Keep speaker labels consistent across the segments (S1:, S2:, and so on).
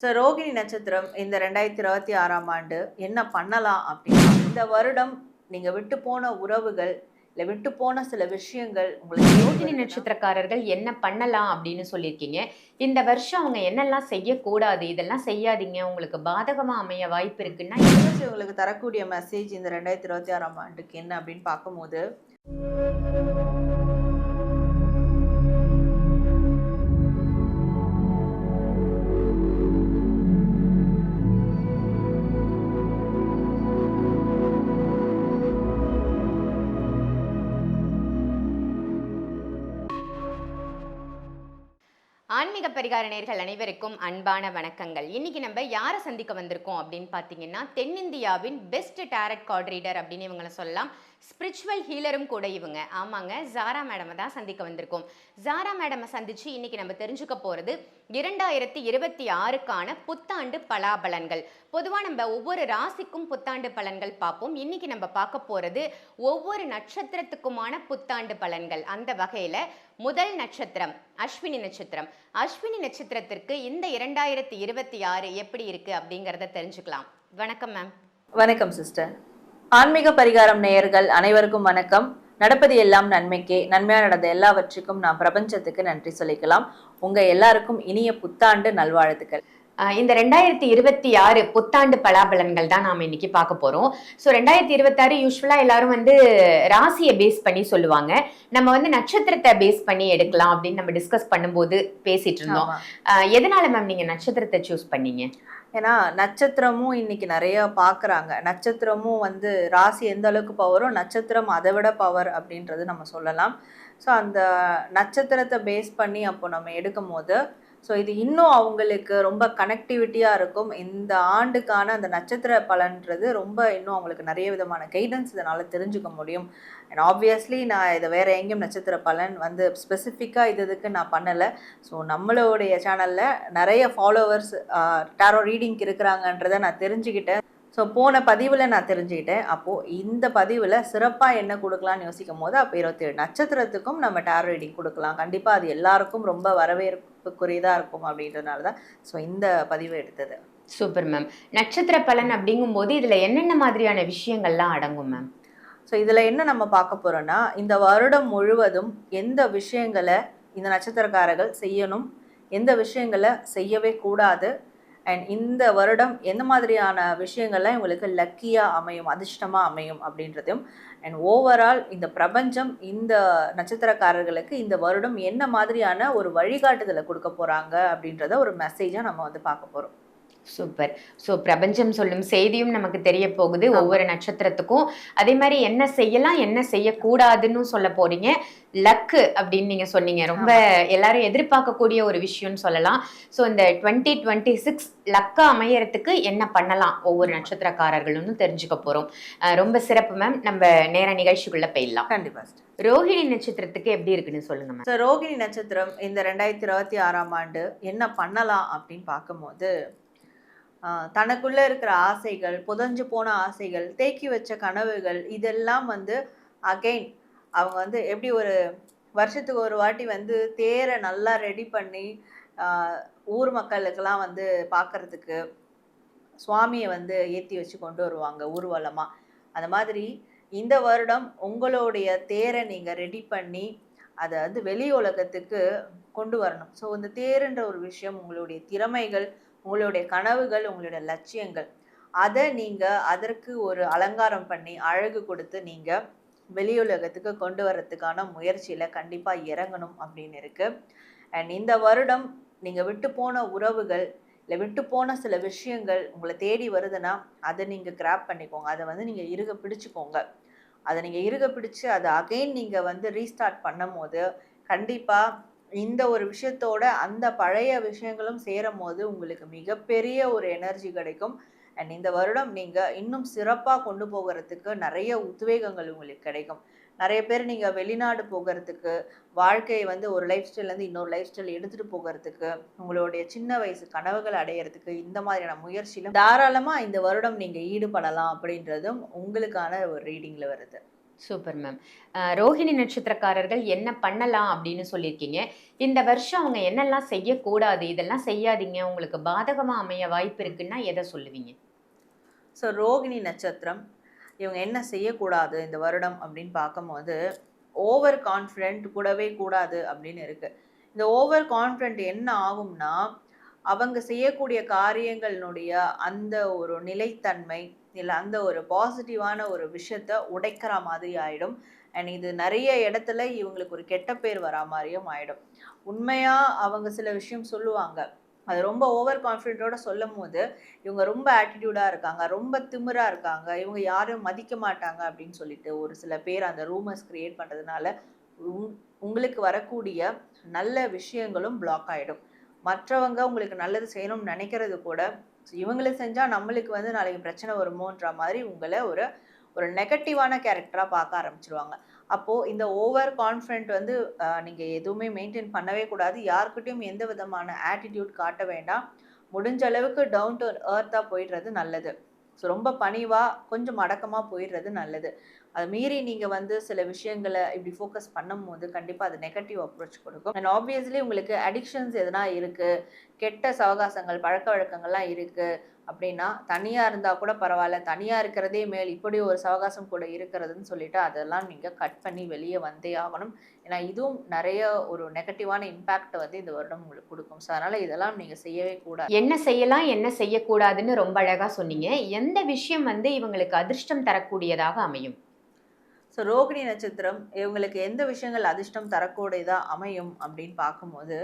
S1: ரோகிணி நட்சத்திரம் இந்த 2026ஆம் ஆண்டு என்ன பண்ணலாம் அப்படின்னா, இந்த வருடம் நீங்க விட்டு போன உறவுகள், இல்ல விட்டு போன சில விஷயங்கள் உங்களுக்கு
S2: ரோகிணி நட்சத்திரக்காரர்கள் என்ன பண்ணலாம் அப்படின்னு சொல்லியிருக்கீங்க. இந்த வருஷம் அவங்க என்னெல்லாம் செய்யக்கூடாது, இதெல்லாம் செய்யாதீங்க, உங்களுக்கு பாதகமா அமைய வாய்ப்பு இருக்குன்னா,
S1: யூனிவர்ஸ் உங்களுக்கு தரக்கூடிய மெசேஜ் இந்த 2026ஆம் ஆண்டுக்கு என்ன அப்படின்னு பார்க்கும்போது,
S2: ஆன்மீக பரிகார நேயர்கள் அனைவருக்கும் அன்பான வணக்கங்கள். இன்னைக்கு நம்ம யாரை சந்திக்க வந்திருக்கோம் அப்படின்னு பார்த்தீங்கன்னா, தென்னிந்தியாவின் பெஸ்ட் டேரட் கார்ட் ரீடர் அப்படின்னு இவங்களை சொல்லலாம். ஸ்பிரிச்சுவல் ஹீலரும் கூட இவங்க. ஆமாங்க, ஜாரா மேடமை தான் சந்திக்க வந்திருக்கோம். ஜாரா மேடமை சந்திச்சு இன்னைக்கு நம்ம தெரிஞ்சுக்க போறது 2026க்கான புத்தாண்டு பலாபலன்கள். பொதுவாக நம்ம ஒவ்வொரு ராசிக்கும் புத்தாண்டு பலன்கள் பார்ப்போம். இன்னைக்கு நம்ம பார்க்க போறது ஒவ்வொரு நட்சத்திரத்துக்குமான புத்தாண்டு பலன்கள். அந்த வகையில முதல் நட்சத்திரம் அஸ்வினி நட்சத்திரம். அஸ்வினி நட்சத்திரத்திற்கு இந்த 2026 எப்படி இருக்கு அப்படிங்கிறத தெரிஞ்சுக்கலாம். வணக்கம் மேம்.
S1: வணக்கம் சிஸ்டர். ஆன்மீக பரிகாரம் நேயர்கள் அனைவருக்கும் வணக்கம். நடப்பது எல்லாம் நன்மைக்கே, நன்மையா நடந்த எல்லாவற்றுக்கும் நான் பிரபஞ்சத்துக்கு நன்றி சொல்லிக்கலாம். உங்க எல்லாருக்கும் இனிய புத்தாண்டு நல்வாழ்த்துக்கள்.
S2: இந்த 2026 புத்தாண்டு பலாபலன்கள் தான் நாம இன்னைக்கு பார்க்க போறோம். ஸோ 2026 யூஸ்வலா எல்லாரும் ராசியை பேஸ் பண்ணி சொல்லுவாங்க. நம்ம நட்சத்திரத்தை பேஸ் பண்ணி எடுக்கலாம் அப்படின்னு நம்ம டிஸ்கஸ் பண்ணும்போது பேசிட்டு இருந்தோம். எதனால மேம் நீங்க நட்சத்திரத்தை சூஸ் பண்ணீங்க?
S1: ஏன்னா நட்சத்திரமும் இன்னைக்கு நிறைய பார்க்குறாங்க. நட்சத்திரமும் ராசி எந்த அளவுக்கு பவரோ நட்சத்திரம் அதை விட பவர் அப்படின்றது நம்ம சொல்லலாம். ஸோ அந்த நட்சத்திரத்தை பேஸ் பண்ணி அப்போ நம்ம எடுக்கும் போது இது இன்னும் அவங்களுக்கு ரொம்ப கனெக்டிவிட்டியாக இருக்கும். இந்த ஆண்டுக்கான அந்த நட்சத்திர பலன்றது ரொம்ப இன்னும் அவங்களுக்கு நிறைய விதமான கைடன்ஸ் இதனால் தெரிஞ்சுக்க முடியும். அண்ட் ஆப்வியஸ்லி நான் இதை வேறு எங்கேயும் நட்சத்திர பலன் ஸ்பெசிஃபிக்காக இதுக்கு நான் பண்ணலை. ஸோ நம்மளுடைய சேனலில் நிறைய ஃபாலோவர்ஸ் டாரோ ரீடிங்க்கு இருக்கிறாங்கன்றதை நான் தெரிஞ்சுக்கிட்டேன். ஸோ போன பதிவில் நான் தெரிஞ்சுக்கிட்டேன். அப்போது இந்த பதிவில் சிறப்பாக என்ன கொடுக்கலான்னு யோசிக்கும் போது அப்போ 27 நட்சத்திரத்துக்கும் நம்ம டாரோ ரீடிங் கொடுக்கலாம். கண்டிப்பாக அது எல்லாருக்கும் ரொம்ப வரவேற்புக்குரியதாக இருக்கும் அப்படின்றதுனால தான் இந்த பதிவை எடுத்தது.
S2: Super ma'am. நட்சத்திர பலன் அப்படிங்கும்போது இதில் என்னென்ன மாதிரியான விஷயங்கள்லாம் அடங்கும் மேம்?
S1: இதில் என்ன நம்ம பார்க்க போகிறோன்னா, இந்த வருடம் முழுவதும் எந்த விஷயங்களை இந்த நட்சத்திரக்காரர்கள் செய்யணும், எந்த விஷயங்களை செய்யவே கூடாது, அண்ட் இந்த வருடம் எந்த மாதிரியான விஷயங்கள்லாம் இவங்களுக்கு லக்கியாக அமையும், அதிர்ஷ்டமாக அமையும் அப்படின்றதையும், அண்ட் ஓவரால் இந்த பிரபஞ்சம் இந்த நட்சத்திரக்காரர்களுக்கு இந்த வருடம் என்ன மாதிரியான ஒரு வழிகாட்டுதலை கொடுக்க போகிறாங்க அப்படின்றத ஒரு மெசேஜாக நம்ம பார்க்க போகிறோம்.
S2: சூப்பர். ஸோ பிரபஞ்சம் சொல்லும் செய்தியும் நமக்கு தெரிய போகுது ஒவ்வொரு நட்சத்திரத்துக்கும். அதே மாதிரி என்ன செய்யலாம் என்ன செய்யக்கூடாதுன்னு சொல்ல போறீங்க. லக்கு அப்படின்னு நீங்க சொன்னீங்க. ரொம்ப எல்லாரும் எதிர்பார்க்கக்கூடிய ஒரு விஷயம்னு சொல்லலாம். ஸோ இந்த 2026 லக்கா அமையறதுக்கு என்ன பண்ணலாம் ஒவ்வொரு நட்சத்திரக்காரர்களும் தெரிஞ்சுக்க போறோம். ரொம்ப சிறப்பு மேம். நம்ம நேர நிகழ்ச்சிக்குள்ள போயிடலாம்.
S1: கண்டிப்பா.
S2: ரோகிணி நட்சத்திரத்துக்கு எப்படி இருக்குன்னு சொல்லுங்க மேம்.
S1: ரோகிணி நட்சத்திரம் இந்த 2026ஆம் ஆண்டு என்ன பண்ணலாம் அப்படின்னு பார்க்கும்போது, தனக்குள்ளே இருக்கிற ஆசைகள், புதஞ்சு போன ஆசைகள், தேக்கி வச்ச கனவுகள், இதெல்லாம் அகெயின் அவங்க எப்படி ஒரு வருஷத்துக்கு ஒரு வாட்டி தேரை நல்லா ரெடி பண்ணி ஊர் மக்களுக்கெல்லாம் பார்க்குறதுக்கு சுவாமியை ஏற்றி வச்சு கொண்டு வருவாங்க ஊர்வலமாக. அந்த மாதிரி இந்த வருடம் உங்களுடைய தேரை நீங்கள் ரெடி பண்ணி அதை வெளி உலகத்துக்கு கொண்டு வரணும். ஸோ இந்த தேருன்ற ஒரு விஷயம் உங்களுடைய திறமைகள், உங்களுடைய கனவுகள், உங்களுடைய லட்சியங்கள், அதை நீங்கள் அதற்கு ஒரு அலங்காரம் பண்ணி அழகு கொடுத்து நீங்கள் வெளியுலகத்துக்கு கொண்டு வரத்துக்கான முயற்சியில் கண்டிப்பாக இறங்கணும் அப்படின்னு இருக்குது. அண்ட் இந்த வருடம் நீங்கள் விட்டு போன உறவுகள், இல்லை விட்டு போன சில விஷயங்கள் உங்களை தேடி வருதுன்னா அதை நீங்கள் கிராப் பண்ணிக்கோங்க. அதை நீங்கள் இறுக பிடிச்சிக்கோங்க. அதை நீங்கள் இறுக பிடிச்சி அதை அகெயின் நீங்கள் ரீஸ்டார்ட் பண்ணும் போது கண்டிப்பாக இந்த ஒரு விஷயத்தோட அந்த பழைய விஷயங்களும் சேரும் போது உங்களுக்கு மிகப்பெரிய ஒரு எனர்ஜி கிடைக்கும். அண்ட் இந்த வருடம் நீங்கள் இன்னும் சிறப்பாக கொண்டு போகிறதுக்கு நிறைய உத்வேகங்கள் உங்களுக்கு கிடைக்கும். நிறைய பேர் நீங்கள் வெளிநாடு போகிறதுக்கு, வாழ்க்கையை ஒரு லைஃப் ஸ்டைல்லேருந்து இன்னொரு லைஃப் ஸ்டைல் எடுத்துகிட்டு போகிறதுக்கு, உங்களுடைய சின்ன வயசு கனவுகள் அடையிறதுக்கு இந்த மாதிரியான முயற்சியிலும் தாராளமாக இந்த வருடம் நீங்கள் ஈடுபடலாம் அப்படின்றதும் உங்களுக்கான ஒரு ரீடிங்கில் வருது.
S2: Super ma'am. ரோஹிணி நட்சத்திரக்காரர்கள் என்ன பண்ணலாம் அப்படின்னு சொல்லியிருக்கீங்க. இந்த வருஷம் அவங்க என்னெல்லாம் செய்யக்கூடாது, இதெல்லாம் செய்யாதீங்க, உங்களுக்கு பாதகமா அமைய வாய்ப்பு இருக்குன்னா எத சொல்லுவீங்க?
S1: ஸோ ரோகிணி நட்சத்திரம் இவங்க என்ன செய்யக்கூடாது இந்த வருடம் அப்படின்னு பார்க்கும்போது, ஓவர் கான்ஃபிடென்ட் கூடவே கூடாது அப்படின்னு இருக்கு. இந்த ஓவர் கான்ஃபிடென்ட் என்ன ஆகும்னா, அவங்க செய்யக்கூடிய காரியங்களினுடைய அந்த ஒரு நிலைத்தன்மை, இல்ல அந்த ஒரு பாசிட்டிவான ஒரு விஷயத்த உடைக்கிற மாதிரி ஆயிடும். அண்ட் இது நெறைய இடத்துல இவங்களுக்கு ஒரு கெட்ட பேர் வரா மாரியும் ஆயிடும். உண்மையா அவங்க சில விஷயம் சொல்லுவாங்க. அது ரொம்ப ஓவர் கான்ஃபிடென்ட்டோட சொல்லும்போது, இவங்க ரொம்ப ஆட்டிட்யூடா இருக்காங்க, ரொம்ப திமிரா இருக்காங்க, இவங்க யாரையும் மதிக்க மாட்டாங்க அப்படின்னு சொல்லிட்டு ஒரு சில பேர் அந்த ரூமர்ஸ் கிரியேட் பண்றதுனால, உங் உங்களுக்கு வரக்கூடிய நல்ல விஷயங்களும் பிளாக் ஆயிடும். மற்றவங்க உங்களுக்கு நல்லது செய்யணும்னு நினைக்கிறது கூட, இவங்களுக்கு செஞ்சா நம்மளுக்கு வந்து நாளைக்கு பிரச்சனை வருமோன்ற மாதிரி உங்கள ஒரு ஒரு நெகட்டிவான கேரக்டரா பார்க்க ஆரம்பிச்சுருவாங்க. அப்போ இந்த ஓவர் கான்ஃபிடென்ட் வந்து நீங்க எதுவுமே மெயின்டெயின் பண்ணவே கூடாது. யார்கிட்டயும் எந்த விதமான ஆட்டிட்யூட் காட்ட வேண்டாம். முடிஞ்ச அளவுக்கு டவுன் டூ எர்த்தா போயிடுறது நல்லது. ஸோ ரொம்ப பணிவா, கொஞ்சம் அடக்கமா போயிடுறது நல்லது. அத மீறி நீங்க வந்து சில விஷயங்கள இப்படி ஃபோக்கஸ் பண்ணும்போது, கண்டிப்பா அது நெகட்டிவ் அப்ரோச் கொடுக்கும். அண்ட் ஆப்வியஸ்லி உங்களுக்கு அடிக்ஷன்ஸ் எதனா இருக்கு, கெட்ட சவகாசங்கள், பழக்கவழக்கங்கள்லாம் இருக்கு அப்படின்னா, தனியா இருந்தா கூட பரவால்ல. தனியா இருக்கிறதே மேல். இப்படி ஒரு சவகாசம் கூட இருக்கிறதுன்னு சொல்லிட்டு, அதெல்லாம் நீங்க கட் பண்ணி வெளிய வந்தே ஆகணும். ஏன்னா, இதுவும் நெறைய ஒரு நெகட்டிவான இம்பாக்ட் வந்து இந்த வருடம் உங்களுக்கு குடுக்கும். ஸோ, அதனால இதெல்லாம் நீங்க செய்யவே கூடாது.
S2: என்ன செய்யலாம், என்ன செய்யக்கூடாதுன்னு ரொம்ப அழகா சொன்னீங்க. எந்த விஷயம் வந்து இவங்களுக்கு அதிர்ஷ்டம் தரக்கூடியதாக அமையும்?
S1: ஸோ, ரோகிணி நட்சத்திரம் இவங்களுக்கு எந்த விஷயங்கள் அதிர்ஷ்டம் தரக்கூடியதா அமையும் அப்படின்னு பார்க்கும்போது,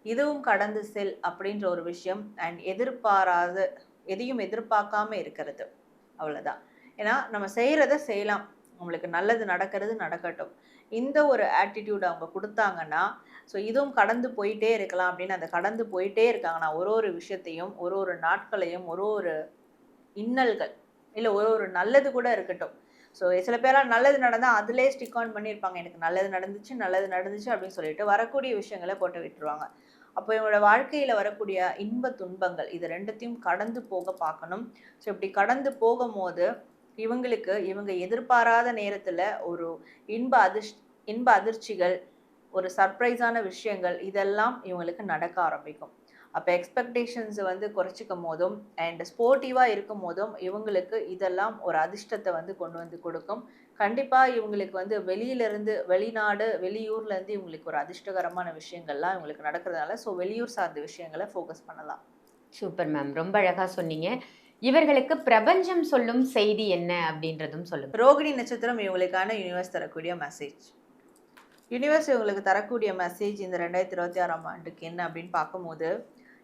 S1: இதுவும் கடந்து செல் அப்படின்ற ஒரு விஷயம் அண்ட் எதிர்பாராத எதையும் எதிர்பார்க்காம இருக்கிறது. அவ்வளோதான். ஏன்னா, நம்ம செய்றத செய்யலாம். நம்மளுக்கு நல்லது நடக்கிறது நடக்கட்டும். இந்த ஒரு ஆட்டிட்யூட் அவங்க குடுத்தாங்கன்னா, ஸோ இதுவும் கடந்து போயிட்டே இருக்கலாம் அப்படின்னு அந்த கடந்து போயிட்டே இருக்காங்கன்னா, ஒரு ஒரு விஷயத்தையும், ஒரு ஒரு நாட்களையும், ஒரு ஒரு இன்னல்கள், இல்ல ஒரு ஒரு நல்லது கூட இருக்கட்டும். ஸோ சில பேர்லாம் நல்லது நடந்தா அதிலேயே ஸ்டிக் ஆன் பண்ணியிருப்பாங்க. எனக்கு நல்லது நடந்துச்சு, நல்லது நடந்துச்சு அப்படின்னு சொல்லிட்டு வரக்கூடிய விஷயங்கள போட்டு விட்டுருவாங்க. அப்போ இவங்களோட வாழ்க்கையில வரக்கூடிய இன்ப துன்பங்கள் இது 2த்தையும் கடந்து போக பார்க்கணும். ஸோ இப்படி கடந்து போகும்போது, இவங்களுக்கு இவங்க எதிர்பாராத நேரத்துல ஒரு இன்ப அதிர்ஷ் இன்ப அதிர்ச்சிகள், ஒரு சர்ப்ரைஸான விஷயங்கள் இதெல்லாம் இவங்களுக்கு நடக்க ஆரம்பிக்கும். அப்ப எக்ஸ்பெக்டேஷன்ஸ் வந்து குறைச்சுக்கும்போதும் அண்ட் ஸ்போர்ட்டிவா இருக்கும்போதும், இவங்களுக்கு இதெல்லாம் ஒரு அதிர்ஷ்டத்த வந்து கொண்டு வந்து கொடுக்கும். கண்டிப்பா இவங்களுக்கு வந்து வெளியிலிருந்து வெளிநாடு, வெளியூர்ல இருந்து இவங்களுக்கு ஒரு அதிர்ஷ்டகரமான விஷயங்கள்லாம் இவங்களுக்கு நடக்கிறதுனால, ஸோ வெளியூர் சார்ந்த விஷயங்கள ஃபோக்கஸ் பண்ணலாம்.
S2: Super ma'am. ரொம்ப அழகா சொன்னீங்க. இவர்களுக்கு பிரபஞ்சம் சொல்லும் செய்தி என்ன அப்படின்றதும் சொல்லுங்க.
S1: ரோகிணி நட்சத்திரம் இவங்களுக்கான யூனிவர்ஸ் தரக்கூடிய மெசேஜ். யூனிவர்ஸ் இவங்களுக்கு தரக்கூடிய மெசேஜ் இந்த 2026ஆம் ஆண்டுக்கு என்ன அப்படின்னு பார்க்கும்போது,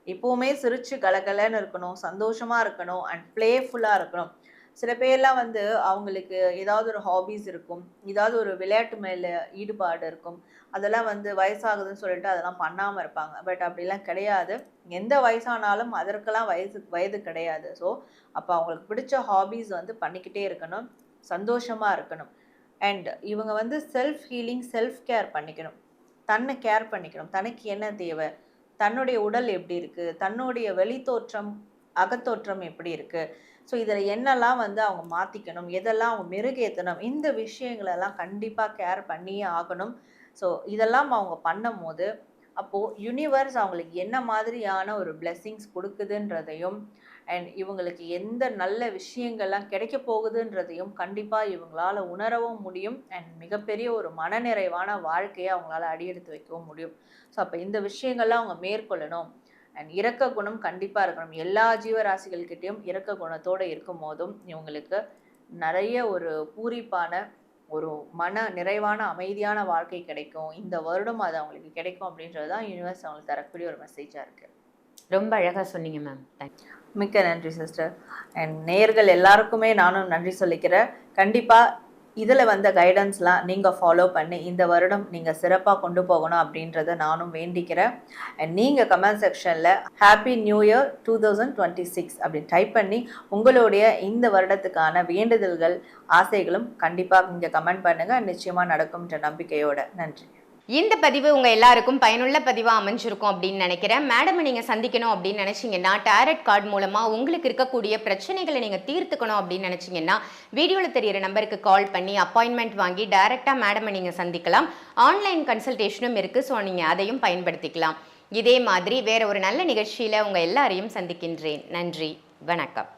S1: எப்பவுமே சிரிச்சு கலகலன்னு இருக்கணும், சந்தோஷமா இருக்கணும் அண்ட் பிளேஃபுல்லா இருக்கணும். சில பேர்லாம் வந்து அவங்களுக்கு ஏதாவது ஒரு ஹாபீஸ் இருக்கும், ஏதாவது ஒரு விளையாட்டு மேல ஈடுபாடு இருக்கும். அதெல்லாம் வந்து வயசாகுதுன்னு சொல்லிட்டு அதெல்லாம் பண்ணாம இருப்பாங்க. பட் அப்படிலாம் கிடையாது. எந்த வயசானாலும் அதற்கெல்லாம் வயது கிடையாது. ஸோ அப்போ அவங்களுக்கு பிடிச்ச ஹாபீஸ் வந்து பண்ணிக்கிட்டே இருக்கணும், சந்தோஷமா இருக்கணும். அண்ட் இவங்க வந்து செல்ஃப் ஹீலிங், செல்ஃப் கேர் பண்ணிக்கணும். தன்னை கேர் பண்ணிக்கணும். தனக்கு என்ன தேவை? தன்னுடைய உடல் எப்படி இருக்கு? தன்னுடைய வெளித்தோற்றம், அகத்தோற்றம் எப்படி இருக்கு? ஸோ இதில் என்னெல்லாம் வந்து அவங்க மாற்றிக்கணும்? எதெல்லாம் அவங்க மெருகேற்றணும்? இந்த விஷயங்களெல்லாம் கண்டிப்பாக கேர் பண்ணியே ஆகணும். ஸோ இதெல்லாம் அவங்க பண்ணும்போது, அப்போது யுனிவர்ஸ் அவங்களுக்கு என்ன மாதிரியான ஒரு பிளெஸ்ஸிங்ஸ் கொடுக்குதுன்றதையும் அண்ட் இவங்களுக்கு எந்த நல்ல விஷயங்கள்லாம் கிடைக்க போகுதுன்றதையும் கண்டிப்பாக இவங்களால உணரவும் முடியும் அண்ட் மிகப்பெரிய ஒரு மனநிறைவான வாழ்க்கையை அவங்களால அடியெடுத்து வைக்கவும் முடியும். ஸோ அப்போ இந்த விஷயங்கள்லாம் அவங்க மேற்கொள்ளணும். அண்ட் இரக்க குணம் கண்டிப்பாக இருக்கணும். எல்லா ஜீவராசிகள்கிட்டையும் இரக்க குணத்தோடு இருக்கும் போதும் இவங்களுக்கு நிறைய ஒரு பூரிப்பான ஒரு மன நிறைவான அமைதியான வாழ்க்கை கிடைக்கும். இந்த வருடம் அது அவங்களுக்கு கிடைக்கும் அப்படின்றது தான் யூனிவர்ஸ் அவங்களுக்கு தரக்கூடிய ஒரு மெசேஜாக இருக்குது.
S2: ரொம்ப அழகா சொன்னீங்க மேம். தேங்க்யூ.
S1: மிக்க நன்றி சிஸ்டர். அண்ட் நேயர்கள் எல்லாருக்குமே நானும் நன்றி சொல்லிக்கிறேன். கண்டிப்பாக இதில் வந்த கைடன்ஸ்லாம் நீங்கள் ஃபாலோ பண்ணி இந்த வருடம் நீங்கள் சிறப்பாக கொண்டு போகணும் அப்படின்றத நானும் வேண்டிக்கிறேன். அண்ட் நீங்கள் கமெண்ட் செக்ஷனில் ஹாப்பி நியூ இயர் 2026 அப்படின்னு டைப் பண்ணி உங்களுடைய இந்த வருடத்துக்கான வேண்டுதல்கள், ஆசைகளும் கண்டிப்பாக நீங்கள் கமெண்ட் பண்ணுங்கள். நிச்சயமாக நடக்கும்ன்ற நம்பிக்கையோட நன்றி.
S2: இந்த பதிவு உங்க எல்லாருக்கும் பயனுள்ள பதிவா அமைஞ்சிருக்கும் அப்படின்னு நினைக்கிறேன். மேடம் நீங்க சந்திக்கணும் அப்படின்னு நினைச்சீங்கன்னா, டாரட் கார்டு மூலமா உங்களுக்கு இருக்கக்கூடிய பிரச்சனைகளை நீங்க தீர்த்துக்கணும் அப்படின்னு நினைச்சீங்கன்னா, வீடியோல தெரியிற நம்பருக்கு கால் பண்ணி அப்பாயின்மெண்ட் வாங்கி டைரக்டா மேடம் நீங்க சந்திக்கலாம். ஆன்லைன் கன்சல்டேஷனும் இருக்கு. ஸோ நீங்க அதையும் பயன்படுத்திக்கலாம். இதே மாதிரி வேற ஒரு நல்ல நிகழ்ச்சியில உங்க எல்லாரையும் சந்திக்கின்றேன். நன்றி, வணக்கம்.